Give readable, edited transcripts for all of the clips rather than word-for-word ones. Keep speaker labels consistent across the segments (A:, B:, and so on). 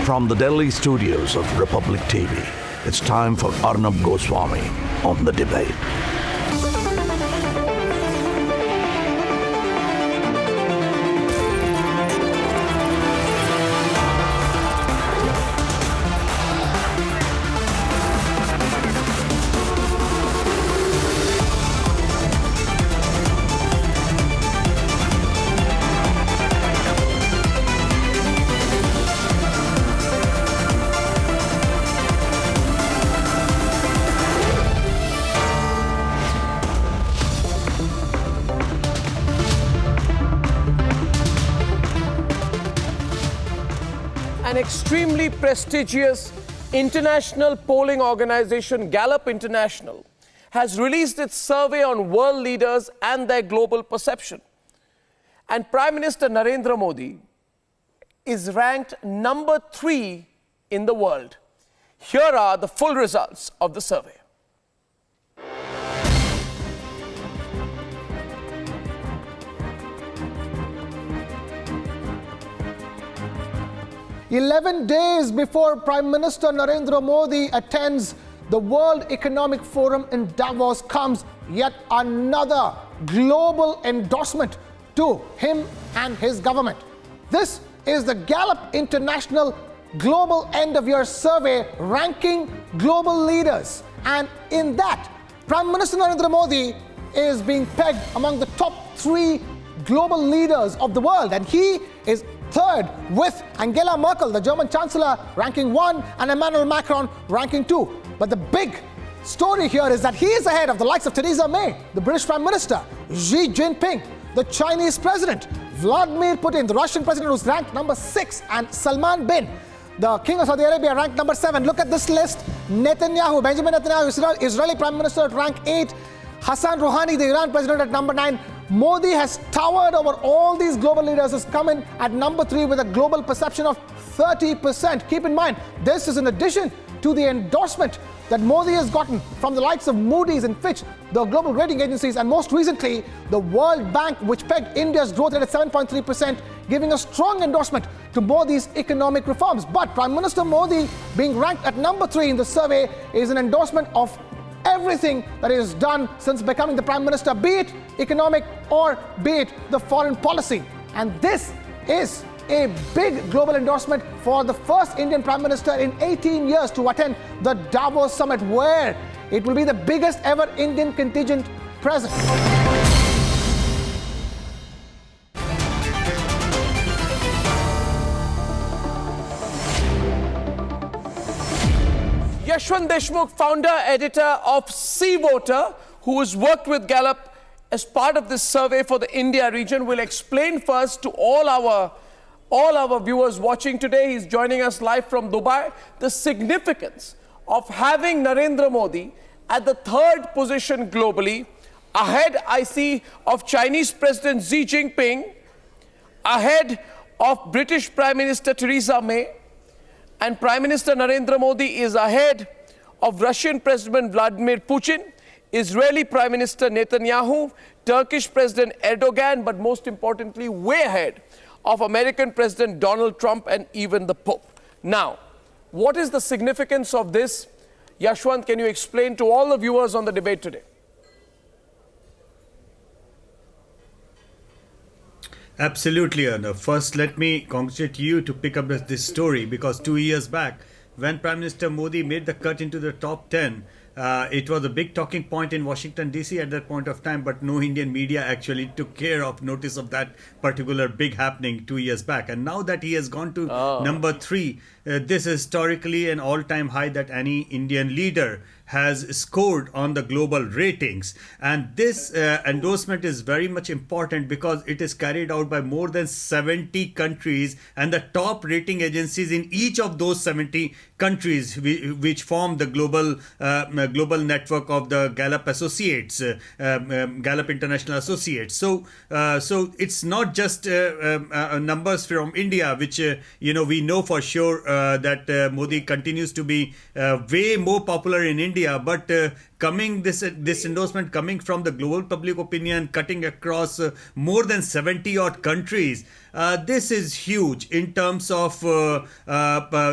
A: From the Delhi studios of Republic TV, it's time for Arnab Goswami on The Debate.
B: An extremely prestigious international polling organization, Gallup International, has released its survey on world leaders and their global perception. And Prime Minister Narendra Modi is ranked number 3 in the world. Here are the full results of the survey.
C: "11 days before Prime Minister Narendra Modi attends the World Economic Forum in Davos comes yet another global endorsement to him and his government. This is the Gallup International Global End of Year Survey ranking global leaders. And in that, Prime Minister Narendra Modi is being pegged among the top 3 global leaders of the world. And he is third, with Angela Merkel, the German Chancellor, ranking 1, and Emmanuel Macron ranking 2. But the big story here is that he is ahead of the likes of Theresa May, the British Prime Minister, Xi Jinping, the Chinese President, Vladimir Putin, the Russian President, who's ranked number 6, and Salman bin, the King of Saudi Arabia, ranked number 7. Look at this list. Netanyahu, Benjamin Netanyahu, Israeli Prime Minister, at rank 8. Hassan Rouhani, the Iran President, at number 9. Modi has towered over all these global leaders, has come in at number 3 with a global perception of 30%. Keep in mind, this is in addition to the endorsement that Modi has gotten from the likes of Moody's and Fitch, the global rating agencies, and most recently, the World Bank, which pegged India's growth rate at 7.3%, giving a strong endorsement to Modi's economic reforms. But Prime Minister Modi being ranked at number 3 in the survey is an endorsement of everything that he has done since becoming the Prime Minister, be it economic or be it the foreign policy. And this is a big global endorsement for the first Indian Prime Minister in 18 years to attend the Davos summit, where it will be the biggest ever Indian contingent present.
B: Yashwant Deshmukh, founder, editor of Sea Voter, who has worked with Gallup as part of this survey for the India region, will explain first to all our viewers watching today, he's joining us live from Dubai, the significance of having Narendra Modi at the 3rd position globally, ahead, I see, of Chinese President Xi Jinping, ahead of British Prime Minister Theresa May, and Prime Minister Narendra Modi is ahead of Russian President Vladimir Putin, Israeli Prime Minister Netanyahu, Turkish President Erdogan, but most importantly, way ahead of American President Donald Trump and even the Pope. Now, what is the significance of this? Yashwant, can you explain to all the viewers on the debate today?
D: Absolutely, Arnab. First, let me congratulate you to pick up this story, because 2 years back, when Prime Minister Modi made the cut into the top 10, it was a big talking point in Washington, D.C. at that point of time, but no Indian media actually took care of notice of that particular big happening 2 years back. And now that he has gone to number 3, this is historically an all-time high that any Indian leader has scored on the global ratings. And this endorsement is very much important because it is carried out by more than 70 countries, and the top rating agencies in each of those 70 countries, which form the global network of the Gallup Associates, Gallup International Associates. So it's not just numbers from India, which we know for sure that Modi continues to be way more popular in India India, but coming this endorsement coming from the global public opinion, cutting across more than 70 odd countries. This is huge in terms of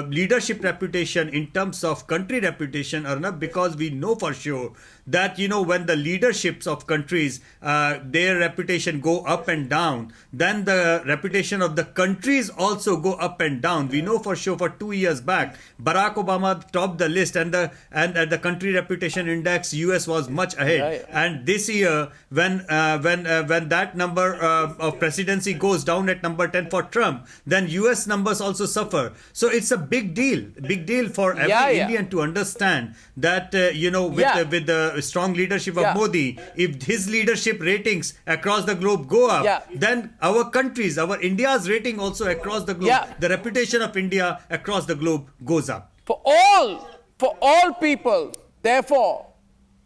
D: leadership reputation, in terms of country reputation, Arnab, because we know for sure that, you know, when the leaderships of countries, their reputation go up and down, then the reputation of the countries also go up and down. We know for sure for 2 years back, Barack Obama topped the list, and the country reputation index, US was much ahead. And this year, when that number of presidency goes down at number 10 for Trump, then US numbers also suffer. So it's a big deal for every Indian to understand that, you know, with the strong leadership of Modi, if his leadership ratings across the globe go up, then our countries, our India's rating also across the globe, the reputation of India across the globe goes up.
B: For all people, therefore,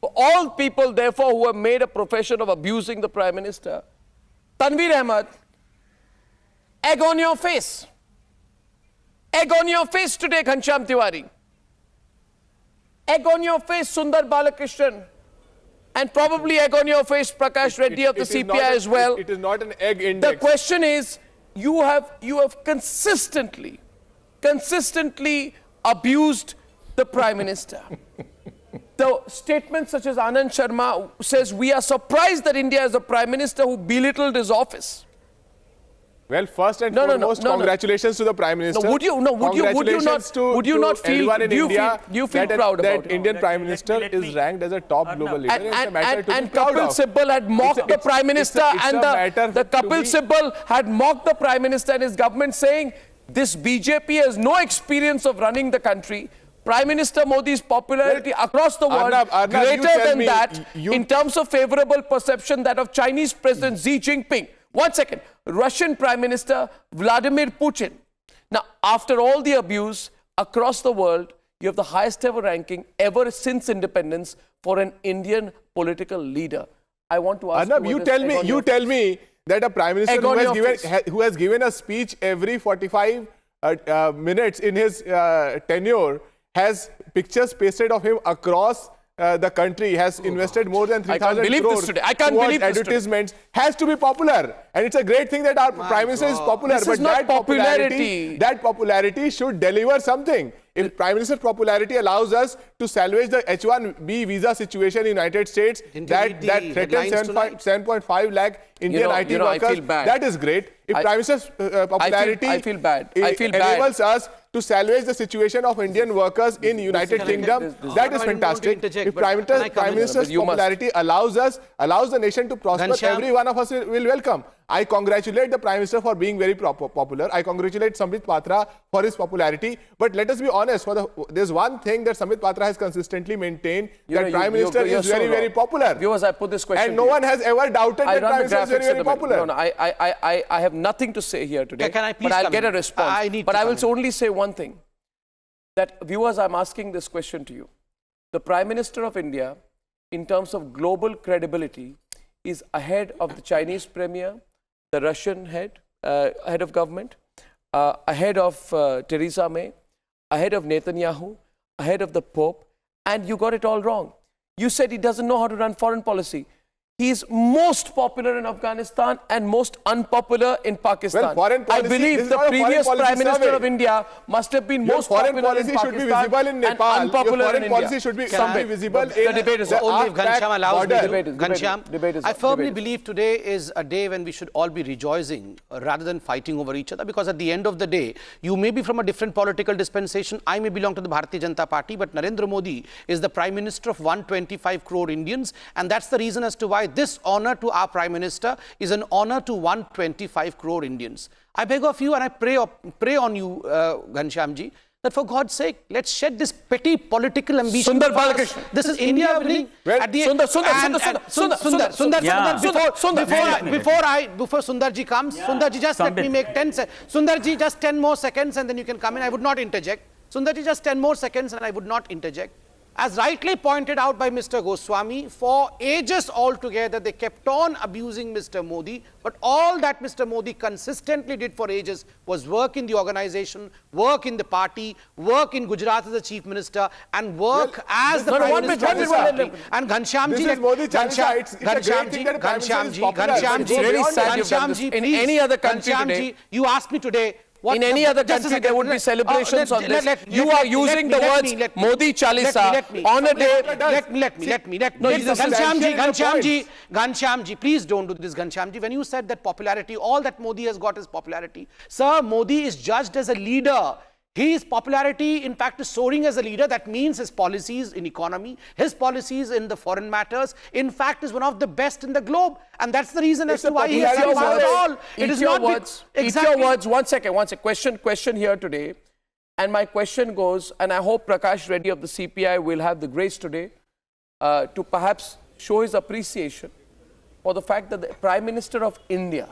B: who have made a profession of abusing the Prime Minister, Tanveer Ahmed, egg on your face. Egg on your face today, Ghanshyam Tiwari. Egg on your face, Sundar Balakrishnan. And probably egg on your face, Prakash Reddy of the CPI as well.
E: It is not an egg index.
B: The question is, you have consistently abused the Prime Minister. The statements such as Anand Sharma says, we are surprised that India has a Prime Minister who belittled his office.
E: Well, first and foremost, congratulations to the Prime Minister.
B: Would you not feel? Do you feel proud about
E: that Indian Prime Minister is ranked as a top global leader?
B: And Kapil Sibal had mocked the Prime Minister, and the Kapil Sibal had mocked the Prime Minister and his government, saying this BJP has no experience of running the country. Prime Minister Modi's popularity across the world greater than that in terms of favorable perception that of Chinese President Xi Jinping. 1 second. Russian Prime Minister Vladimir Putin. Now, after all the abuse across the world, you have the highest ever ranking ever since independence for an Indian political leader. I want to ask
E: Arnab, you tell me that a Prime Minister who has given a speech every 45 minutes in his tenure has pictures pasted of him across the country, has invested more than 3,000 crores towards advertisements, has to be popular. And it's a great thing that our Prime Minister is popular.
B: This is not popularity.
E: That popularity should deliver something. If Prime Minister's popularity allows us to salvage the H-1B visa situation in the United States, that threatens 7.5 lakh Indian IT workers, that is great. If Prime Minister's popularity enables us to salvage the situation of Indian workers in United Kingdom, that is fantastic. If Prime Minister's popularity allows the nation to prosper, every one of us will welcome. I congratulate the Prime Minister for being very popular. I congratulate Sambit Patra for his popularity. But let us be honest, there's one thing that Sambit Patra has consistently maintained, that Prime Minister is very popular.
B: Viewers, I put this question
E: and no one has ever doubted that Prime Minister is very popular.
B: No, I have nothing to say here today.
F: Can I please
B: but I'll get a response.
F: But
B: I will only say one thing. That viewers, I'm asking this question to you. The Prime Minister of India, in terms of global credibility, is ahead of the Chinese Premier, the Russian head of government, ahead of Theresa May, ahead of Netanyahu, ahead of the Pope, and you got it all wrong. You said he doesn't know how to run foreign policy. He's most popular in Afghanistan and most unpopular in Pakistan.
E: Well,
B: I believe the previous Prime Minister of India must have been most popular in Pakistan
E: should be visible in Nepal.
B: And unpopular in India.
E: Policy should be visible in
F: the debate is only if Ghanshyam allows me to.
B: Ghanshyam,
F: I firmly believe today is a day when we should all be rejoicing rather than fighting over each other, because at the end of the day, you may be from a different political dispensation. I may belong to the Bharatiya Janata Party, but Narendra Modi is the Prime Minister of 125 crore Indians, and that's the reason as to why this honor to our Prime Minister is an honor to 125 crore Indians. I beg of you and I pray on you, Ghanshyamji, that for God's sake, let's shed this petty political ambition.
B: Sundar Balakrishnan.
F: This is India winning. Before Sundarji comes, Sundarji, just let me make 10 seconds. Sundarji, just 10 more seconds and then you can come in. I would not interject. Sundarji, just 10 more seconds and I would not interject. As rightly pointed out by Mr. Goswami, for ages altogether, they kept on abusing Mr. Modi. But all that Mr. Modi consistently did for ages was work in the organization, work in the party, work in Gujarat as the chief minister, and work as the prime minister of this country. And Ghanshyamji,
B: in any other country today,
F: you asked me today.
B: In any other country, there would be celebrations on this. You are using the words Modi Chalisa on a day.
F: Ghanshyamji, please don't do this, Ghanshyamji. When you said that popularity, all that Modi has got is popularity. Sir, Modi is judged as a leader. His popularity, in fact, is soaring as a leader. That means his policies in economy, his policies in the foreign matters, in fact, is one of the best in the globe. And that's the reason as to why he has survived all.
B: It is not words. Exactly. Eat your words. One second. Question here today. And my question goes, and I hope Prakash Reddy of the CPI will have the grace today to perhaps show his appreciation for the fact that the Prime Minister of India,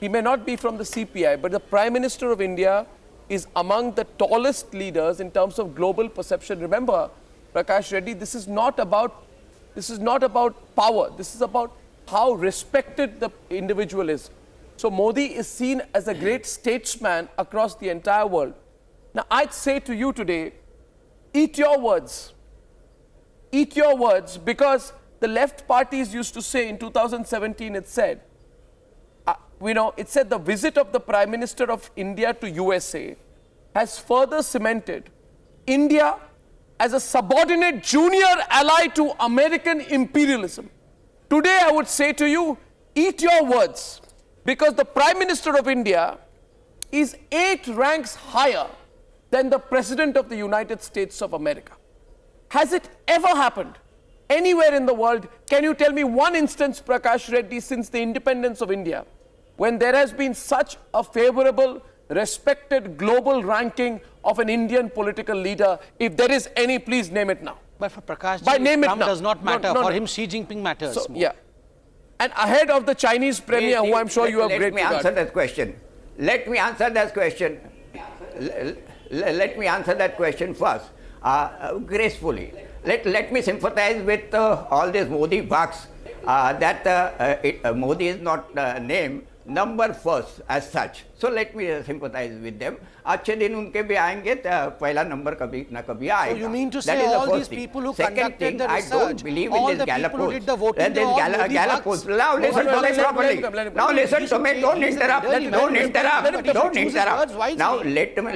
B: he may not be from the CPI, but the Prime Minister of India is among the tallest leaders in terms of global perception. Remember, Prakash Reddy, this is not about power. This is about how respected the individual is. So Modi is seen as a great statesman across the entire world. Now, I'd say to you today, eat your words. Eat your words, because the left parties used to say in 2017, it said, it said the visit of the Prime Minister of India to USA has further cemented India as a subordinate junior ally to American imperialism. Today, I would say to you, eat your words, because the Prime Minister of India is 8 ranks higher than the President of the United States of America. Has it ever happened anywhere in the world? Can you tell me one instance, Prakash Reddy, since the independence of India, when there has been such a favorable, respected global ranking of an Indian political leader? If there is any, please name it now.
F: But for Prakash,
B: Trump
F: does not matter. For him, Xi Jinping matters more.
B: Yeah. And ahead of the Chinese premier, who I'm sure you have great regard.
G: Let me answer that question. Let me answer that question. Let me answer that question first, gracefully. Let me sympathize with all these Modi bucks that Modi is not named number first as such. So let me sympathize with them. अच्छे दिन उनके भी आएंगे तो पहला number कभी ना कभी आएगा.
F: So you mean to say all these people who conducted the research,
G: I don't believe in this Gallup polls.
F: All the people who did the voting, they all
G: Gallup polls. Now listen to me properly. Now listen to me. Don't interrupt. Don't interrupt. Don't interrupt. Now let me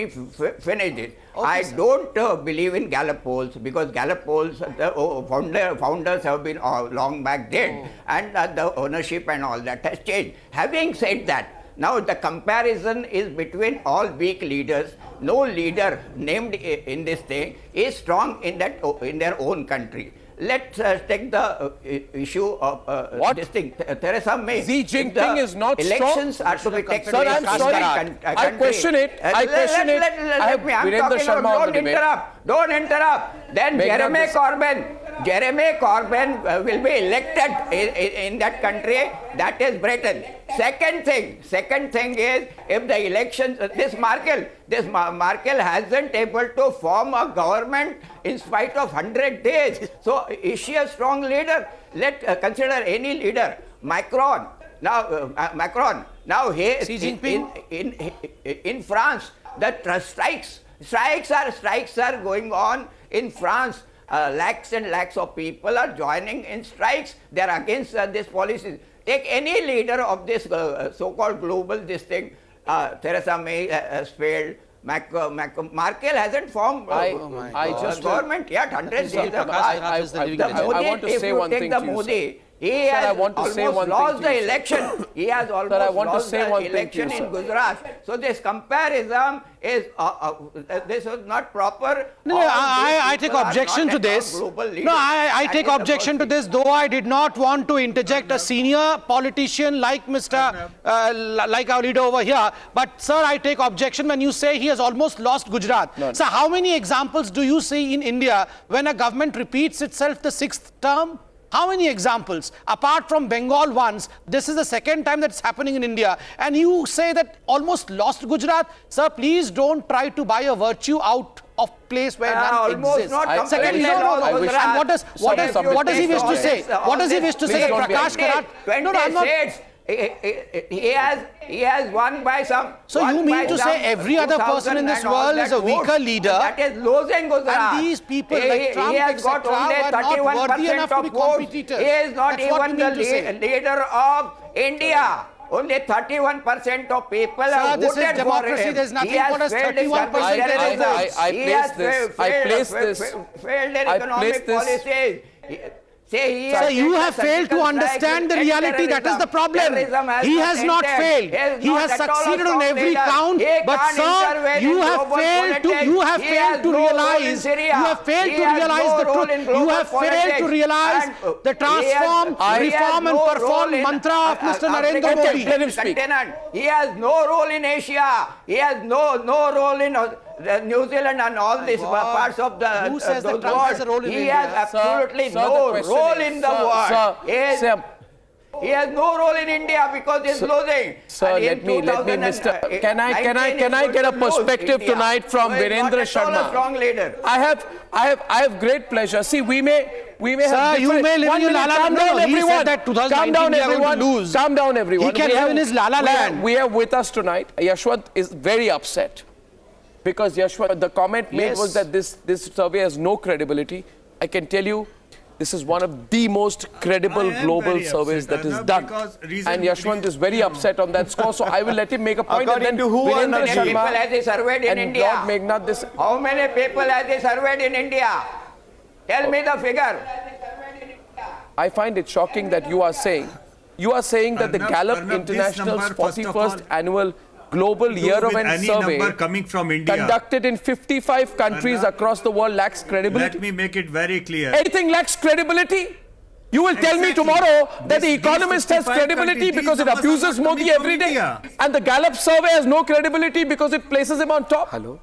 G: finish it. I don't believe in Gallup polls, because Gallup polls, the founders have been long back dead, and the ownership and all that has changed. Having said that, now the comparison is between all weak leaders. No leader named in this thing is strong in their own country. Let's take the issue of this thing. Theresa May.
B: Xi Jinping is not
G: elections
B: strong.
G: Are to be taken.
B: Sir, I'm sorry. I question it. I question it. I have Virendra Sharma on the debate.
G: Don't interrupt. Then Jeremy Corbyn will be elected in that country. That is Britain. Second thing is, if the elections, this Merkel hasn't able to form a government in spite of 100 days. So is she a strong leader? Consider any leader. Macron. Now he
F: Xi Jinping
G: in France. The strikes are going on in France. Lakhs and lakhs of people are joining in strikes. They are against this policy. Take any leader of this so-called global thing. Theresa May has failed. Merkel hasn't formed government yet. 100 days.
B: I want to say one thing to you, sir.
G: He has almost lost the election. He has almost lost the election in Gujarat. So this comparison is this was not proper.
F: No, I take objection to this. No, I take objection to this, though I did not want to interject a senior politician like like our leader over here. But sir, I take objection when you say he has almost lost Gujarat. No. So how many examples do you see in India when a government repeats itself the 6th term? How many examples? Apart from Bengal once, this is the second time that's happening in India. And you say that almost lost Gujarat. Sir, please don't try to buy a virtue out of place where none
G: almost
F: exists.
G: not
F: Secondly,
G: completely
F: and what does he wish to say? What does he wish to say? Prakash Karat?
G: 20 states. He has won by some.
F: So you mean to say every other person in this world is a weaker leader?
G: That is losing Gujarat.
F: And these people like Trump,
G: he has got only 31% of votes. He is not even the leader of India. Only 31% of people have
F: this
G: voted
F: is democracy.
G: for him.
F: There's nothing
G: He has
F: called as
G: failed his
F: 31%.
G: failed in economic policies.
F: Sir, you have failed to understand the reality. That is the problem. He has not failed. He has succeeded on every count. But sir, you have failed to realize. You have failed to realize the truth. You have failed to realize the transform, reform, and perform mantra of Mr. Narendra Modi.
B: Let him speak.
G: He has no role in Asia. He has no role in New Zealand and all these parts of the
F: Who says that Trump has a role in
G: He
F: India?
G: has absolutely no role in the world. He has no role in India because he's losing.
B: Sir, let me, Mr. Can I get a perspective tonight from Virendra Sharma?
G: A strong leader.
B: I have great pleasure. See, we may have.
F: Sir, you may live in your La La Land.
B: Calm down,
F: He said
B: everyone.
F: that 2019
B: Calm down,
F: we are going to
B: everyone.
F: lose.
B: Calm down, everyone.
F: He can live in his La La Land.
B: We have with us tonight. Yashwant is very upset because Yashwant, the comment made was that this survey has no credibility. I can tell you, this is one of the most credible global surveys that is done. And Yashwant is very upset on that score. So I will let him make a point.
G: According
B: and then
G: to who? How many people
B: Sharma
G: has he surveyed in
B: and
G: India?
B: Lord Meghnad this.
G: How many people has he surveyed in India? Tell me the figure.
B: I find it shocking that you are saying that the Gallup International's 41st annual Global Year-of-End Survey
D: coming from India,
B: conducted in 55 countries across the world lacks credibility.
D: Let me make it very clear.
B: Anything lacks credibility? You will tell me tomorrow that The Economist has credibility because it abuses Modi every day, and the Gallup survey has no credibility because it places him on top.
F: Hello?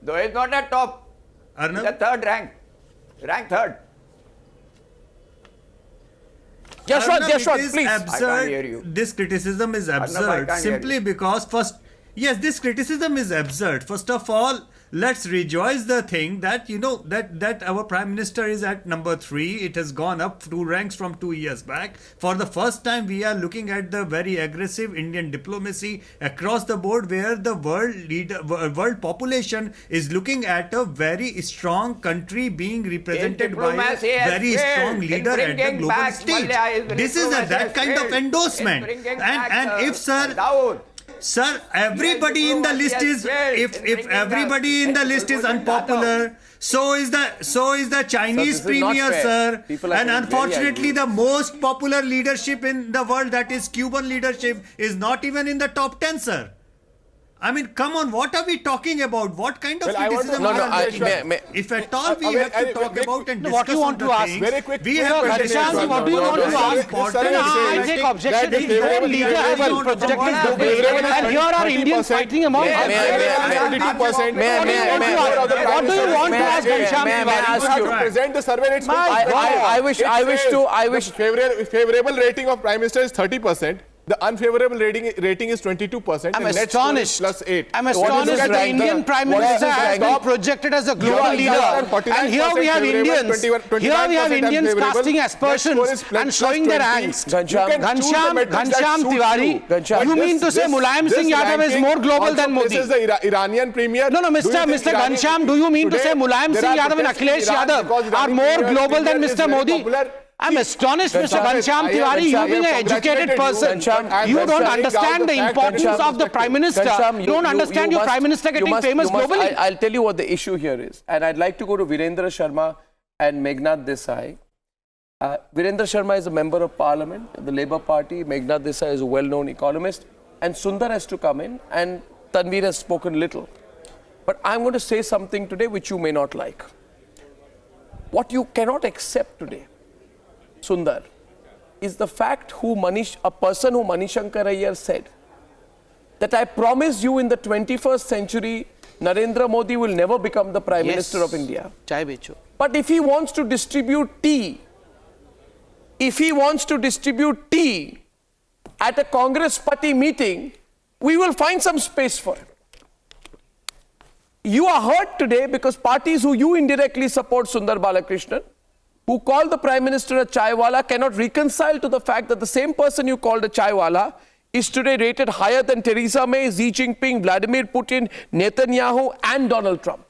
G: Though he's not at top.
D: Arnab?
G: The third rank. Rank third.
B: Yashwant,
D: Arnab,
B: Yashwant,
D: it is
B: please.
G: I can't hear you.
D: Absurd. This criticism is absurd simply because this criticism is absurd. First of all, let's rejoice the thing that that our Prime Minister is at number 3. It has gone up 2 ranks from 2 years back. For the first time, we are looking at the very aggressive Indian diplomacy across the board, where the world population is looking at a very strong country being represented by a very strong leader at the global stage. This is that kind of endorsement. And if Sir, everybody in the list is if everybody in the list is unpopular, so is the Chinese premier, sir. And unfortunately, the most popular leadership in the world, that is Cuban leadership, is not even in the top 10, sir. I mean, come on, what are we talking about? What kind of criticism? If at all we have to talk about and discuss
F: what do you want to ask?
E: Very quick.
F: We have Ghanshyam, what do you want to ask? I take objection. His own leader has been projected and here are Indians fighting among us. What do you want to ask Ghanshyam?
B: May I ask you?
E: Present the survey.
B: I wish.
E: Favorable rating of Prime Minister is 30%. The unfavorable rating is 22%.
F: I'm astonished.
E: +8.
F: I'm astonished that the Indian Prime Minister has been projected as a global leader. And here we have Indians. Casting aspersions and showing their angst. Ghanshyam Tiwari, you mean to say Mulayam Singh Yadav is more global than Modi?
E: This is the Iranian premier.
F: No, Mr. Ghanshyam, do you mean to say Mulayam Singh Yadav and Akhilesh Yadav are more global than Mr. Modi? I'm astonished, Mr. Ghanshyam Tiwari, you being an educated person, you don't understand the importance of the Prime Minister. You don't understand your Prime Minister getting famous globally.
B: I'll tell you what the issue here is. And I'd like to go to Virendra Sharma and Meghnad Desai. Virendra Sharma is a member of Parliament, the Labour Party. Meghnad Desai is a well-known economist. And Sundar has to come in, and Tanveer has spoken little. But I'm going to say something today which you may not like. What you cannot accept today, Sundar, is the fact a person who Manishankar Iyer said that I promise you in the 21st century Narendra Modi will never become the Prime Minister of India.
F: Chai becho.
B: But if he wants to distribute tea, at a Congress party meeting, we will find some space for him. You are hurt today because parties who you indirectly support, Sundar Balakrishnan, who call the Prime Minister a chaiwala, cannot reconcile to the fact that the same person you called a chaiwala is today rated higher than Theresa May, Xi Jinping, Vladimir Putin, Netanyahu and Donald Trump.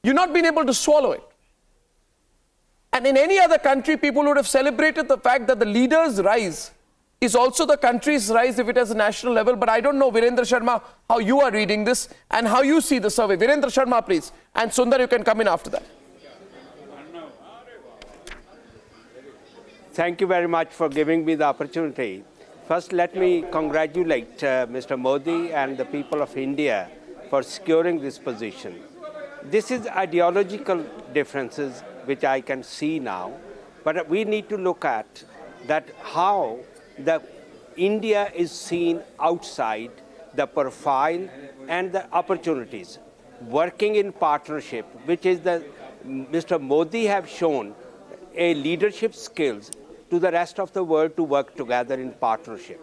B: You've not been able to swallow it. And in any other country, people would have celebrated the fact that the leader's rise is also the country's rise if it has a national level. But I don't know, Virendra Sharma, how you are reading this and how you see the survey. Virendra Sharma, please. And Sundar, you can come in after that.
H: Thank you very much for giving me the opportunity. First, let me congratulate Mr. Modi and the people of India for securing this position. This is ideological differences which I can see now, but we need to look at that how the India is seen outside the profile and the opportunities. Working in partnership, which is the Mr. Modi have shown a leadership skills to the rest of the world to work together in partnership.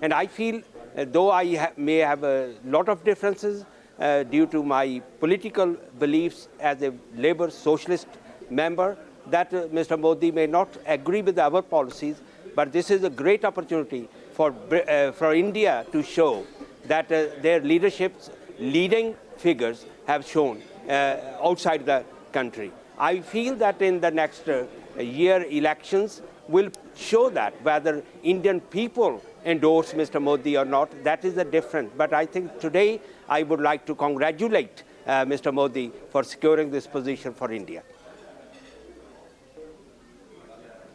H: And I feel, though I may have a lot of differences due to my political beliefs as a Labour Socialist member, that Mr. Modi may not agree with our policies, but this is a great opportunity for India to show that their leadership's leading figures have shown outside the country. I feel that in the next year elections will show that whether Indian people endorse Mr. Modi or not. That is the difference. But I think today I would like to congratulate Mr. Modi for securing this position for India.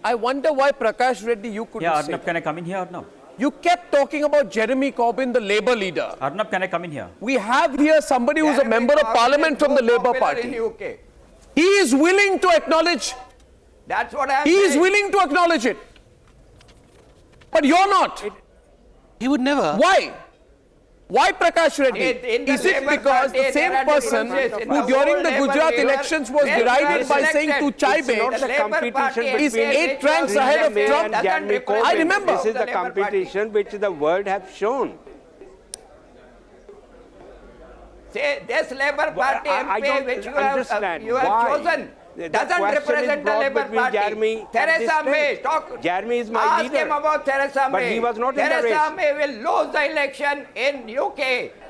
B: I wonder why Prakash Reddy, you couldn't say.
I: Arnab, can I come in here, Arnab?
B: You kept talking about Jeremy Corbyn, the Labour leader.
I: Arnab, can I come in here?
B: We have here somebody who's a member of parliament from the Labour Party.
G: In UK.
B: He is willing to acknowledge.
G: That's what I'm
B: He
G: saying.
B: is willing to acknowledge it. But you're not.
F: He would never.
B: Why? Why Prakash Reddy?
G: In the
B: Is it
G: Labour
B: because
G: Party,
B: the same
G: there are
B: person
G: differences in
B: who
G: the
B: during
G: whole
B: the
G: Labour
B: Gujarat
G: leader,
B: elections was
G: where
B: derided
G: you
B: by
G: are
B: saying to
G: selected?
B: chai
H: It's not
B: bait
H: the
G: Labour
H: competition
G: Party
B: is
H: between
B: 8 ranks ahead of
H: May
B: Trump.
H: and Jeremy Corbyn.
B: I remember.
H: This is the
G: Labour Party.
H: competition which the world has shown.
G: Say, this Labour Party
H: I
G: MP
H: don't
G: which
H: understand
G: you have
H: why.
G: chosen
H: That
G: doesn't
H: question is
G: represent the
H: brought
G: Labour
H: between
G: Party.
H: Jeremy at
G: Theresa
H: this
G: May,
H: stage.
G: talk.
H: Jeremy is my
G: ask
H: leader.
G: him about Theresa May.
H: But he was not in the
G: Theresa
H: race.
G: May will lose the election in UK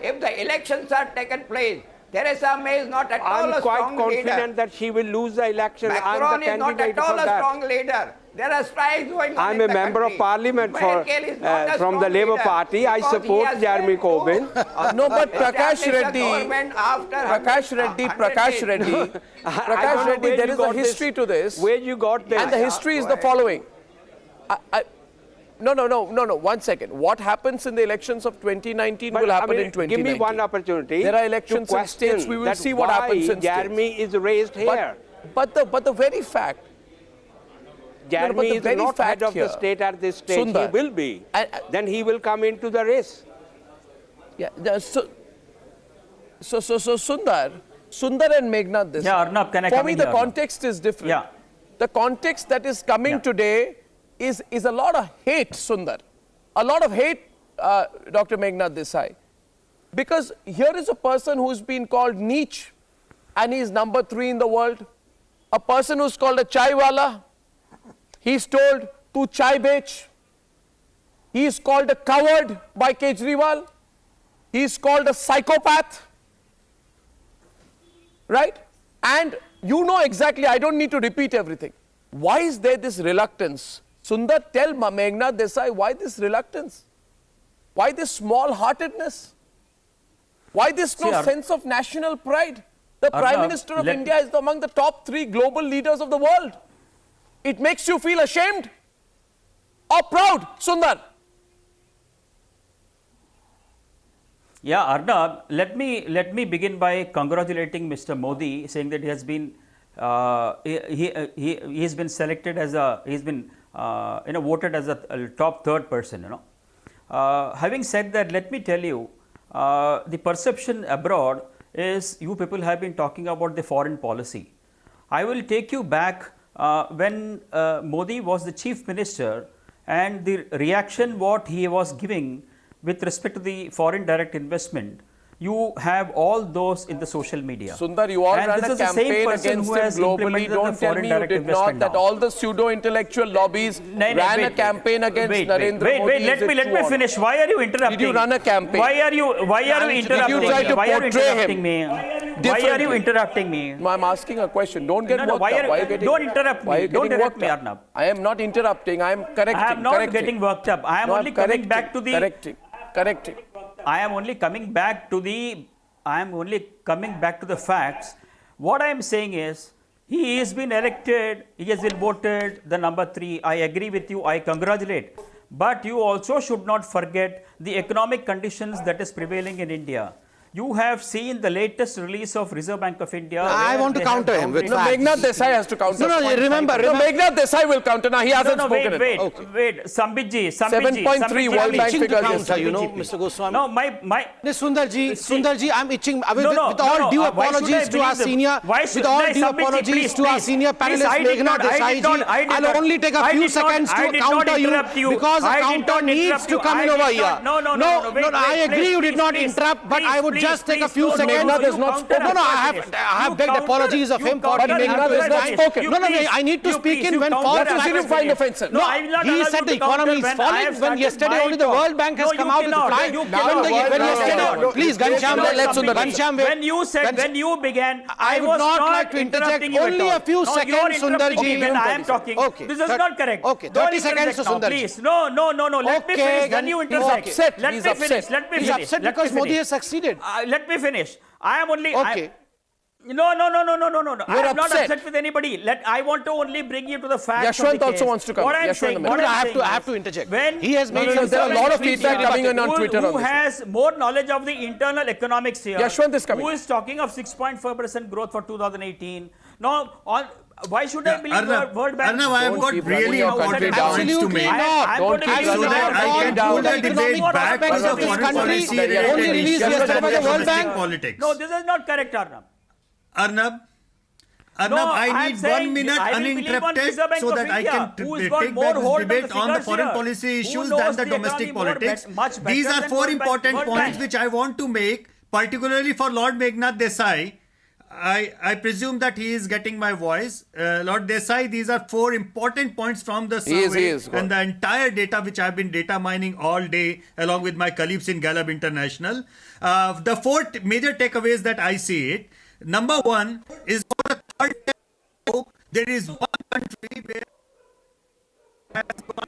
G: if the elections are taken place. Theresa May is not at all
H: I'm
G: a
H: quite
G: strong
H: confident
G: leader.
H: that she will lose the election.
G: Macron
H: I'm the
G: is not
H: candidate
G: at all
H: for
G: a
H: that.
G: strong leader. There are strikes going on
H: I'm
G: in
H: a
G: the
H: member of
G: country.
H: parliament
G: Merkel is not a
H: from the
G: strong
H: Labour
G: leader
H: Party. I
G: because he
H: support
G: has
H: Jeremy
G: failed to,
H: Corbyn.
B: No, but Prakash
G: establish a
B: Reddy,
G: government after
B: Prakash
G: 100
B: Reddy,
G: days.
B: Prakash Reddy, there is a history to this.
H: Where you got this?
B: And the history is the following. No, 1 second. What happens in the elections of 2019 will happen in 2019.
H: Give me one opportunity.
B: There are elections
H: to
B: in states. We will
H: that
B: see what happens in
H: Jeremy
B: states.
H: is raised here.
B: But the very fact.
H: Jeremy
B: the
H: is
B: very
H: not head
B: fact
H: of the
B: here,
H: state at this stage.
B: Sundar,
H: he will be. Then he will come into the race.
B: Yeah. So Sundar and Meghnad this.
I: Yeah, Arnab, can I
B: For
I: come
B: me,
I: in
B: the
I: here, Arnab?
B: context is different.
I: Yeah.
B: The context that is coming today is a lot of hate, Sundar. A lot of hate, Dr. Meghnad Desai. Because here is a person who's been called niche and he's number 3 in the world. A person who's called a chaiwala. He's told to chai bech. He's called a coward by Kejriwal. He's called a psychopath. Right? And you know exactly, I don't need to repeat everything. Why is there this reluctance? Sundar, tell Meghnad Desai, why this reluctance? Why this small-heartedness? Why this sense of national pride? The Prime Minister of India is among the top 3 global leaders of the world. It makes you feel ashamed or proud, Sundar?
I: Yeah, Arnab, let me begin by congratulating Mr. Modi, saying that he has been he has been selected as voted as a top 3rd person. Having said that, let me tell you, the perception abroad is you people have been talking about the foreign policy. I will take you back when Modi was the chief minister and the reaction what he was giving with respect to the foreign direct investment. You have all those in the social media.
B: Sundar, you all
I: and
B: ran a campaign against him globally. Don't tell me you did not. That all the pseudo-intellectual lobbies ran a campaign against Narendra Modi.
I: Let me finish. Why are you interrupting?
B: Did you run a campaign?
I: Why are you interrupting?
B: Did you try to portray him?
I: Why are you interrupting me?
B: No, I'm asking a question. Don't get worked up.
I: Don't interrupt me. Don't interrupt me, Arnab.
B: I am not interrupting. I am correcting.
I: I am not getting worked up. I am only coming back to the...
B: Correcting.
I: I am only coming back to the facts. What I am saying is, he has been elected, he has been voted the number 3. I agree with you, I congratulate. But you also should not forget the economic conditions that is prevailing in India. You have seen the latest release of Reserve Bank of India.
F: I want to counter him with facts.
B: Meghnad Desai has to counter.
F: No, remember.
B: Meghnad Desai will counter. Now he hasn't spoken.
I: Wait. Sambitji.
B: 7.3 World Bank figures.
F: Counter, you know, Mr. Goswami.
I: No, my.
F: Sundarji, I'm itching. With all due apologies to our senior, with all due apologies to our senior panelist Meghnad Desai, I'll only take a few seconds to counter you because a counter needs to come in over here.
I: No,
F: I agree you did not interrupt, but I would just take a few seconds. I have begged apologies of him for giving him to his time. No, I need to speak in when false facts.
B: Did you find offensive?
F: No, he said the economy is falling when yesterday only the World Bank has come out with flying. When yesterday, please, Ghanshyam,
I: when you began,
F: I would not like to interject. Only a few seconds, Sundarji.
I: When I am talking, this is not correct.
F: Okay, 30 seconds to Sundarji.
I: Please, no. Let me finish. Then you interject. Let me finish.
F: He's upset because Modi has succeeded.
I: Let me finish. I am only...
F: Okay.
I: No. I am not upset with anybody. I want to only bring you to the facts.
B: Yashwant also wants to come.
I: What I am saying,
F: I have to interject. He has made
B: there are a lot of feedback coming in on Twitter.
I: Who has more knowledge of the internal economics here?
B: Yashwant is coming.
I: Who is talking of 6.4% growth for 2018? Why should I believe World Bank?
D: Arnab, I have got really important points to make.
B: Don't keep
D: so that I can pull the debate back to the foreign policy related issues and domestic politics.
I: No, this is not correct, Arnab.
D: Arnab, I need 1 minute uninterrupted so that I can take back this debate on the foreign policy issues than the domestic politics. These are 4 important points which I want to make, particularly for Lord Meghnad Desai. I presume that he is getting my voice. Lord Desai, these are 4 important points from the survey and the entire data which I have been data mining all day along with my colleagues in Gallup International. The 4 major takeaways that I see it. Number 1 is for the third time, there is one country where has gone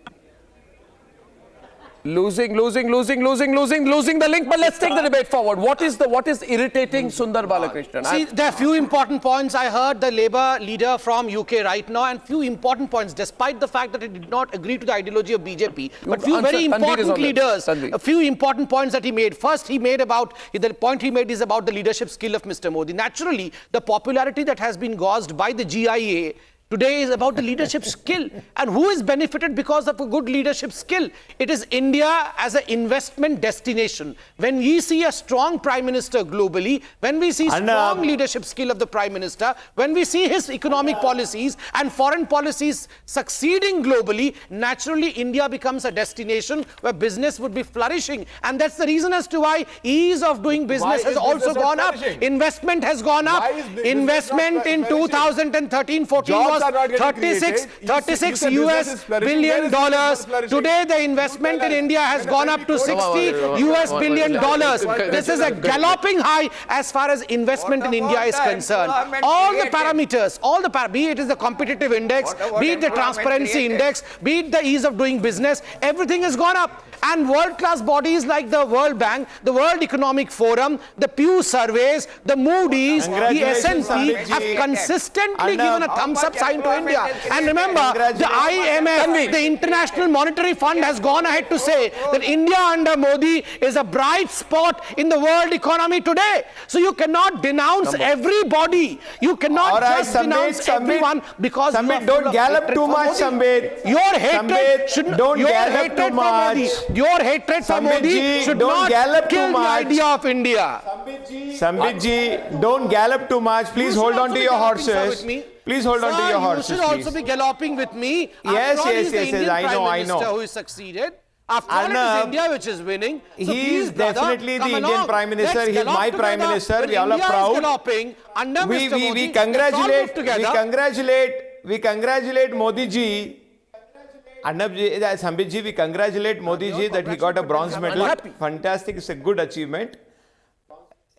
B: losing the link. But let's take the debate forward. What is irritating Sundar Balakrishnan?
F: See, there are few important points. I heard the Labour leader from UK right now, and few important points, despite the fact that he did not agree to the ideology of BJP. But few very important leaders, a few important points that he made. First, the point he made is about the leadership skill of Mr. Modi. Naturally, the popularity that has been caused by the GIA today is about the leadership skill. And who is benefited because of a good leadership skill? It is India as an investment destination. When we see a strong Prime Minister globally, when we see strong leadership skill of the Prime Minister, when we see his economic policies and foreign policies succeeding globally, naturally India becomes a destination where business would be flourishing. And that's the reason as to why ease of doing business has also gone up. Investment has gone up. Investment in 2013-14 was 36 US billion dollars. Today the investment in India has gone up to 60 US billion dollars. This is a galloping high as far as investment in India is concerned. All the parameters, be it is the competitive index, be it the transparency index, be it the ease of doing business, everything has gone up. And world-class bodies like the World Bank, the World Economic Forum, the Pew surveys, the Moody's, the S&P have consistently given a thumbs-up side kind to India. And remember, the IMF, the International Monetary Fund, has gone ahead to say that India under Modi is a bright spot in the world economy today. So you cannot denounce everybody. You cannot just denounce everyone because
J: Sambit, don't gallop too much, Sambit.
F: Your hatred should
J: don't gallop too much.
F: Your hatred for Modi should not kill the idea of India.
J: Sambit ji, don't gallop too much. Please hold on to your horses. Please hold on to your horses.
F: You should also be galloping with me.
J: Yes,
F: I know. Who is succeeded. After all, it is India which is winning. So
J: he is definitely the Indian Prime Minister. He is my Prime Minister. We all are proud. We congratulate Modi ji. Arnab ji, Sambit ji, we congratulate Modi ji that he got a bronze medal. Fantastic. It's a good achievement.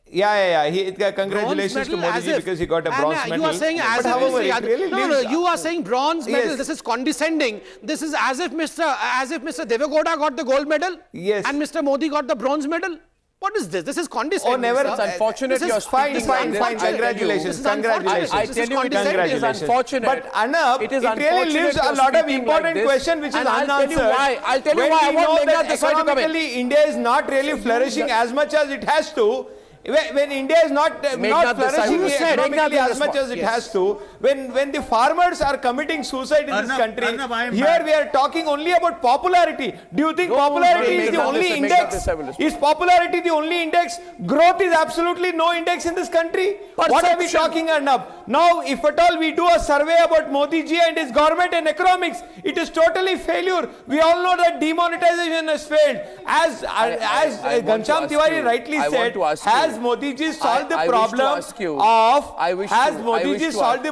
J: Yeah. Congratulations to Modi ji because he got a bronze medal.
F: You are saying as if you are saying bronze medal. Yes. This is condescending. This is as if Mr. Devegowda got the gold medal.
J: Yes.
F: And Mr. Modi got the bronze medal. What is this? This is condescending.
J: Oh, never.
B: It's unfortunate.
J: This is fine. Congratulations.
B: I tell you, it is unfortunate.
J: But Arnab, it really leaves a lot of important questions which is unanswered.
B: I'll tell you why. I want Meghnath Desai to come in.
J: Economically, India is not really flourishing as much as it has to. When India is not flourishing economically as much as it has to, when the farmers are committing suicide in this country, here we are talking only about popularity. Do you think popularity is the only index? Is popularity the only index? Growth is absolutely no index in this country. What are we talking, Arnab? Now, if at all we do a survey about Modi ji and his government and economics, it is totally failure. We all know that demonetization has failed. As Ghanshyam Tiwari rightly said, has Modi ji solved the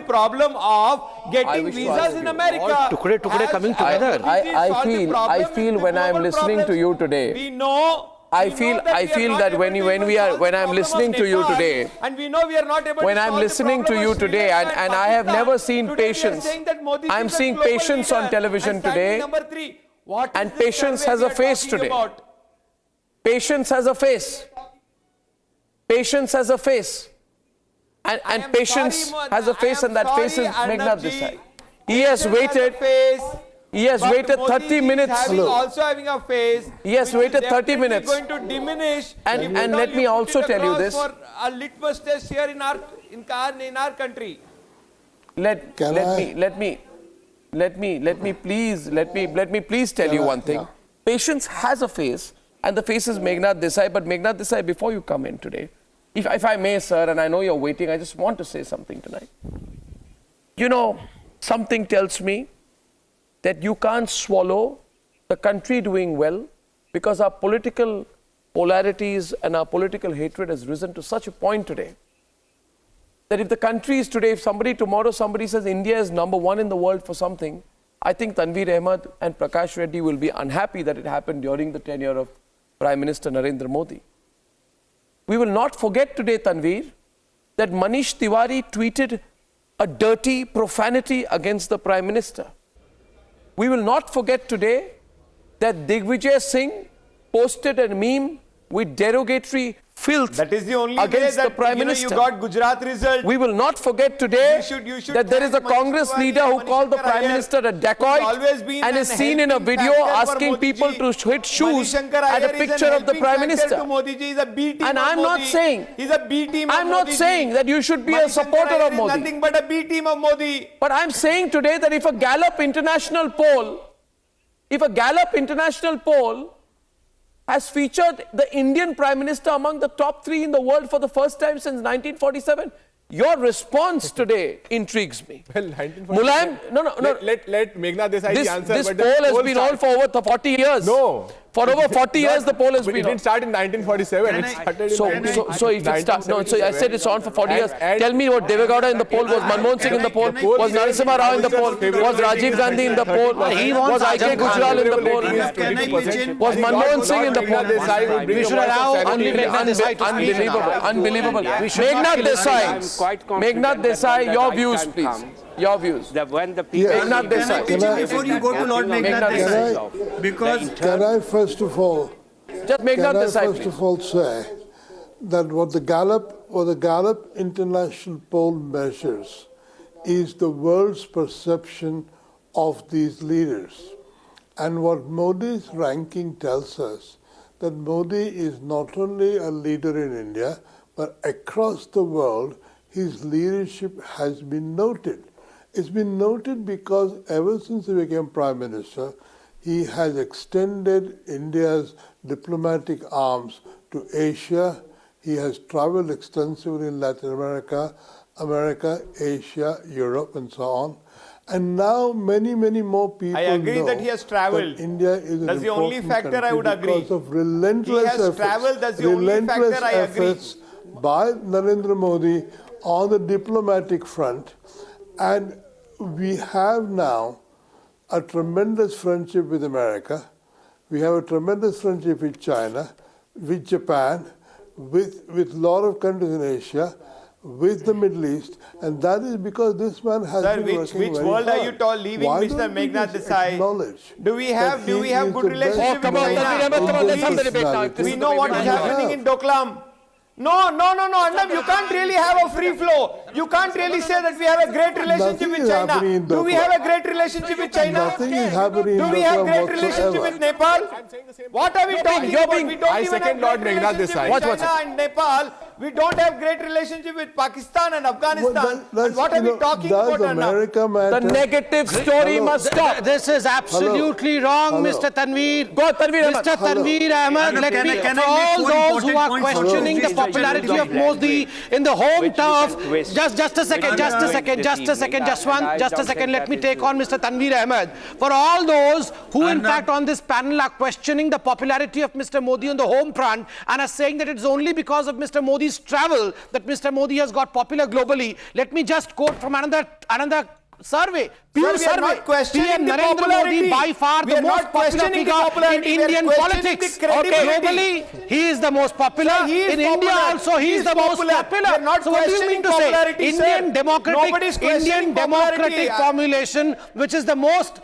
J: problem of getting visas in America?
F: Tukde coming together.
B: I feel when I am listening to you today.
J: We know.
B: I feel that when I'm listening to you today,
J: and we know we are not able
B: when I'm listening to you today, and I have never seen patience. I'm seeing patience on television today, and patience has a face today. Patience has a face. Patience has a face. And patience has a face, and that face is Meghnath Desai. He has waited. He has waited 30 minutes.
J: Also having a face.
B: He has waited 30 minutes.
J: Going to diminish.
B: And let me also tell you this.
J: For a litmus test here in our country.
B: Let me please tell you one thing. Yeah. Patience has a face, and the face is Meghnath Desai. But Meghnath Desai, before you come in today, if I may, sir, and I know you're waiting, I just want to say something tonight. You know, something tells me that you can't swallow the country doing well because our political polarities and our political hatred has risen to such a point today that if the country is today, if tomorrow somebody says India is #1 in the world for something, I think Tanveer Ahmed and Prakash Reddy will be unhappy that it happened during the tenure of Prime Minister Narendra Modi. We will not forget today, Tanveer, that Manish Tiwari tweeted a dirty profanity against the Prime Minister. We will not forget today that Digvijay Singh posted a meme with derogatory filth
J: that is the only
B: against
J: way that
B: the Prime Minister.
J: You got Gujarat result.
B: We will not forget today that there is a Congress leader who called the Prime Minister a dacoit and is seen in a video asking people to hit shoes at a picture of the Prime Minister. And I'm not saying, I'm not saying that you should be a supporter of Modi.
J: Nothing but a B team of Modi.
B: But I'm saying today that if a Gallup international poll has featured the Indian Prime Minister among the top 3 in the world for the first time since 1947. Your response today intrigues me.
E: Well, 1947.
B: No.
E: Let Meghnath Desai answer.
B: This poll has been on for over 40 years.
E: No.
B: For over 40 years, the poll has been on.
E: It didn't start in 1947. It started in
B: So if it starts, no, so I said it's on for 40 years. Tell me what Devegowda in the poll, was Manmohan Singh in the poll, was Narasimha Rao in the poll, was Rajiv Gandhi in the poll, was I.K. Gujral in the poll, was Manmohan Singh in the poll.
F: We should allow only
B: Unbelievable. Meghnath Desai, your views, please. Your views.
H: When the people
B: Meghnath Desai.
D: Before you go to Lord Meghnath Desai, because
K: can I first of all say that what the Gallup International poll measures is the world's perception of these leaders. And what Modi's ranking tells us, that Modi is not only a leader in India, but across the world, his leadership has been noted. It's been noted because ever since he became Prime Minister, he has extended India's diplomatic arms to Asia. He has traveled extensively in Latin America, Asia, Europe, and so on. And now many more people
J: I agree
K: know
J: that he has traveled.
K: that India is an
J: That's the only
K: important
J: factor
K: country
J: I would agree.
K: because of relentless
J: He has
K: efforts,
J: traveled, that's the only factor I agree.
K: efforts by Narendra Modi on the diplomatic front. And we have now a tremendous friendship with America. We have a tremendous friendship with China, with Japan, with a lot of countries in Asia, with the Middle East, and that is because this man has
J: Sir,
K: been working
J: which
K: very
J: world
K: hard.
J: are you leaving,
K: Why
J: Mr.
K: don't we
J: Meghnad
K: just
J: Desai?
K: acknowledge
J: Do we have
K: that he is
J: good
K: the
J: relationship
K: best
J: with
K: man
J: China?
B: come on, let's have the
K: in
B: debate now.
K: personality.
J: We know what is happening in Doklam. No, Arnab, you can't really have a free flow. You can't really say that we have a great relationship
K: Nothing
J: with
K: is happening in
J: China. Do we
K: Doklam.
J: have a great relationship with China?
K: Nothing is happening
J: Do
K: in
J: we have
K: Doklam
J: great relationship
K: whatsoever.
J: with Nepal? What are we talking about? We don't
E: I
J: even
E: second
J: have
E: Lord
J: great
E: Meghnad
J: relationship
E: Desai.
J: with China and Nepal. We don't have great relationship with Pakistan and Afghanistan. And what are we talking about,
K: Does
J: Arnab?
K: America matter?
B: The negative story
K: Hello.
B: must stop.
F: This is absolutely wrong,
K: Hello.
F: Mr. Tanveer.
B: Go, Tanveer Ahmed.
F: Mr. Tanveer Ahmed,
D: Arnab,
F: let
D: can
F: me,
D: I
F: for
D: make
F: all
D: four
F: those who
D: important
F: are
D: points?
F: questioning the
H: Hello.
F: popularity of
H: Hello.
F: Modi in the home
H: Which is
F: turf,
H: a twist.
F: just a second, just a second, let me take on Mr. Tanveer Ahmed. For all those who in fact on this panel are questioning the popularity of Mr. Modi on the home front and are saying that it's only because of Mr. Modi's travel that Mr. Modi has got popular globally, let me just quote from another survey.
J: Sir, we are not questioning the
F: Narendra
J: popularity.
F: Modi by far
J: We
F: the
J: are
F: most
J: not
F: popular
J: questioning the
F: figure in
J: popularity. We are
F: Indian
J: questioning
F: politics.
J: the credibility.
F: Globally, he is the most popular.
J: Sir, he is
F: in India
J: popular.
F: also, he is the
J: popular.
F: most popular.
J: We are not
F: So what do you mean
J: questioning
F: to say?
J: popularity,
F: Indian
J: sir.
F: democratic,
J: Nobody's questioning
F: Indian democratic
J: popularity.
F: formulation, which is the most...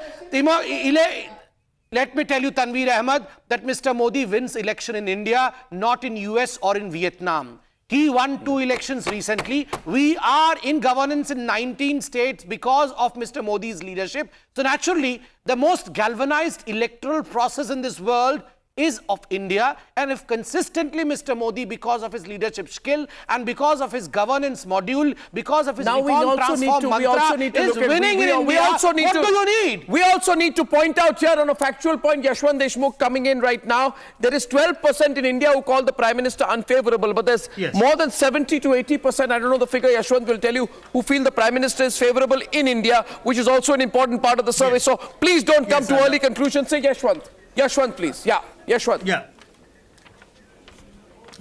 F: Let me tell you, Tanveer Ahmed, that Mr. Modi wins election in India, not in US or in Vietnam. He won 2 elections recently. We are in governance in 19 states because of Mr. Modi's leadership. So naturally, the most galvanized electoral process in this world is of India, and if consistently Mr. Modi, because of his leadership skill and because of his governance module, because of his reform transform mantra, is winning in India, what do you need?
B: We also need to point out here on a factual point, Yashwant Deshmukh coming in right now, there is 12% in India who call the Prime Minister unfavorable, but there's more than 70 to 80%, I don't know the figure, Yashwant will tell you, who feel the Prime Minister is favorable in India, which is also an important part of the survey. So please don't come to early conclusions. Say Yashwant, please. Yeah, Yashwant.